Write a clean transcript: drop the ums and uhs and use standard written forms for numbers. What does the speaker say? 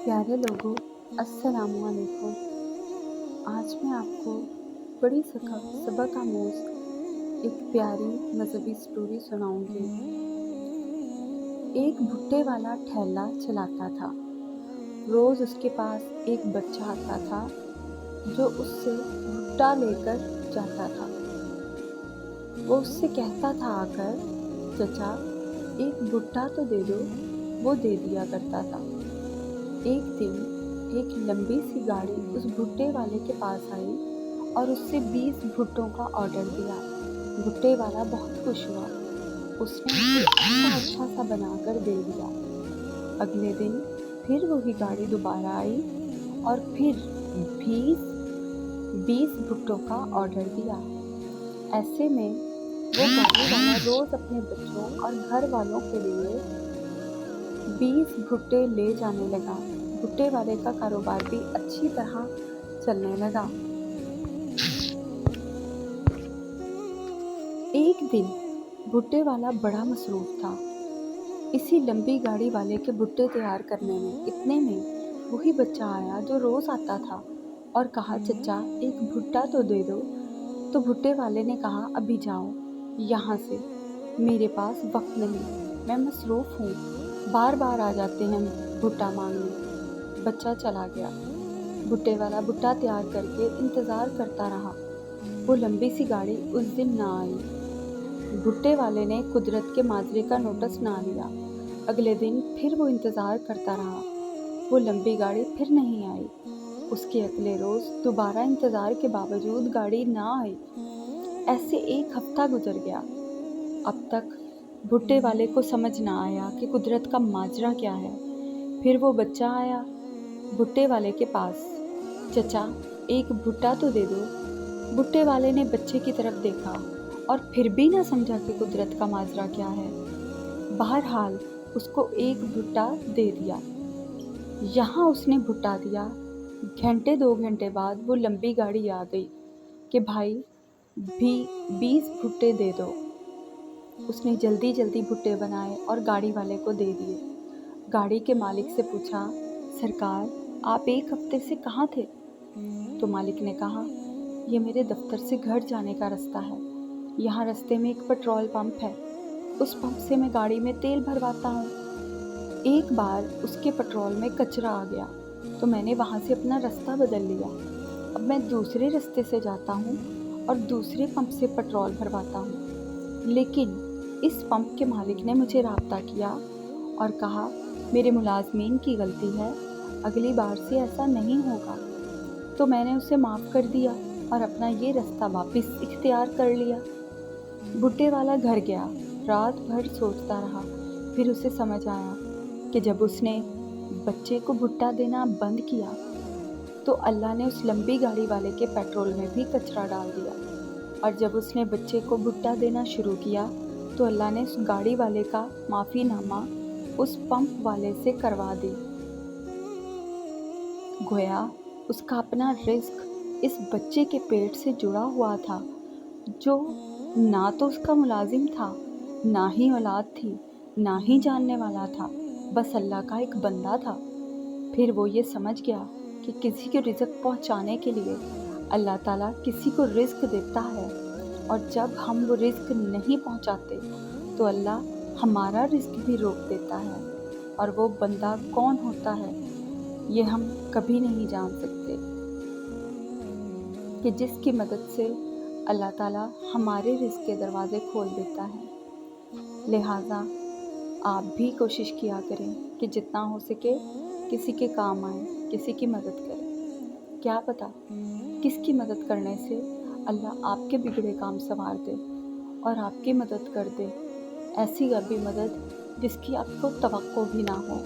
प्यारे लोगों, अस्सलामु अलैकुम। आज मैं आपको बड़ी सबक आमोज़ एक प्यारी मज़हबी स्टोरी सुनाऊंगी। एक भुट्टे वाला ठेला चलाता था। रोज़ उसके पास एक बच्चा आता था जो उससे भुट्टा लेकर जाता था। वो उससे कहता था आकर, चचा एक भुट्टा तो दे दो। वो दे दिया करता था। एक दिन एक लंबी सी गाड़ी उस भुट्टे वाले के पास आई और उससे 20 भुट्टों का ऑर्डर दिया। भुट्टे वाला बहुत खुश हुआ। उसने उसे अच्छा सा बनाकर दे दिया। अगले दिन फिर वही गाड़ी दोबारा आई और फिर 20 भुट्टों का ऑर्डर दिया। ऐसे में वो गाड़ी वाला रोज अपने बच्चों और घर वालों के लिए 20 भुट्टे ले जाने लगा। भुट्टे वाले का कारोबार भी अच्छी तरह चलने लगा। एक दिन भुट्टे वाला बड़ा मसरूफ था इसी लंबी गाड़ी वाले के भुट्टे तैयार करने में। इतने में वही बच्चा आया जो रोज आता था और कहा, चचा एक भुट्टा तो दे दो। तो भुट्टे वाले ने कहा, अभी जाओ यहाँ से, मेरे पास वक्त नहीं, मैं मसरूफ हूँ, बार बार आ जाते हैं भुट्टा मांगने। बच्चा चला गया। भुट्टे वाला भुट्टा तैयार करके इंतज़ार करता रहा। वो लंबी सी गाड़ी उस दिन ना आई। भुट्टे वाले ने कुदरत के माजरे का नोटिस ना लिया। अगले दिन फिर वो इंतज़ार करता रहा। वो लंबी गाड़ी फिर नहीं आई। उसके अगले रोज़ दोबारा इंतज़ार के बावजूद गाड़ी ना आई। ऐसे एक हफ्ता गुजर गया। अब तक भुट्टे वाले को समझ ना आया कि कुदरत का माजरा क्या है। फिर वो बच्चा आया भुट्टे वाले के पास, चचा एक भुट्टा तो दे दो। भुट्टे वाले ने बच्चे की तरफ देखा और फिर भी ना समझा कि कुदरत का माजरा क्या है। बहरहाल उसको एक भुट्टा दे दिया। यहाँ उसने भुट्टा दिया। घंटे 2 घंटे बाद वो लंबी गाड़ी आ गई कि भाई भी 20 भुट्टे दे दो। उसने जल्दी जल्दी भुट्टे बनाए और गाड़ी वाले को दे दिए। गाड़ी के मालिक से पूछा, सरकार आप एक हफ्ते से कहाँ थे? तो मालिक ने कहा, ये मेरे दफ्तर से घर जाने का रास्ता है। यहाँ रास्ते में एक पेट्रोल पंप है, उस पंप से मैं गाड़ी में तेल भरवाता हूँ। एक बार उसके पेट्रोल में कचरा आ गया तो मैंने वहाँ से अपना रास्ता बदल लिया। अब मैं दूसरे रास्ते से जाता हूँ और दूसरे पंप से पेट्रोल भरवाता हूँ। लेकिन इस पंप के मालिक ने मुझे राब्ता किया और कहा, मेरे मुलाजमीन की गलती है, अगली बार से ऐसा नहीं होगा। तो मैंने उसे माफ़ कर दिया और अपना ये रास्ता वापस इख्तियार कर लिया। भुट्टे वाला घर गया, रात भर सोचता रहा। फिर उसे समझ आया कि जब उसने बच्चे को भुट्टा देना बंद किया तो अल्लाह ने उस लंबी गाड़ी वाले के पेट्रोल में भी कचरा डाल दिया। और जब उसने बच्चे को भुट्टा देना शुरू किया तो अल्लाह ने उस गाड़ी वाले का माफ़ीनामा उस पंप वाले से करवा दी। गोया उसका अपना रिस्क इस बच्चे के पेट से जुड़ा हुआ था जो ना तो उसका मुलाजिम था, ना ही औलाद थी, ना ही जानने वाला था, बस अल्लाह का एक बंदा था। फिर वो ये समझ गया कि किसी को रिज़्क पहुंचाने के लिए अल्लाह ताला किसी को रिज़्क देता है, और जब हम वो रिज़्क नहीं पहुंचाते तो अल्लाह हमारा रिज़्क भी रोक देता है। और वो बंदा कौन होता है ये हम कभी नहीं जान सकते, कि जिसकी मदद से अल्लाह ताला हमारे रिज़्क के दरवाज़े खोल देता है। लिहाजा आप भी कोशिश किया करें कि जितना हो सके किसी के काम आए, किसी की मदद करें। क्या पता किसकी मदद करने से अल्लाह आपके बिगड़े काम संवार दे और आपकी मदद कर दे, ऐसी भी मदद जिसकी आपको तवक्को भी ना हो।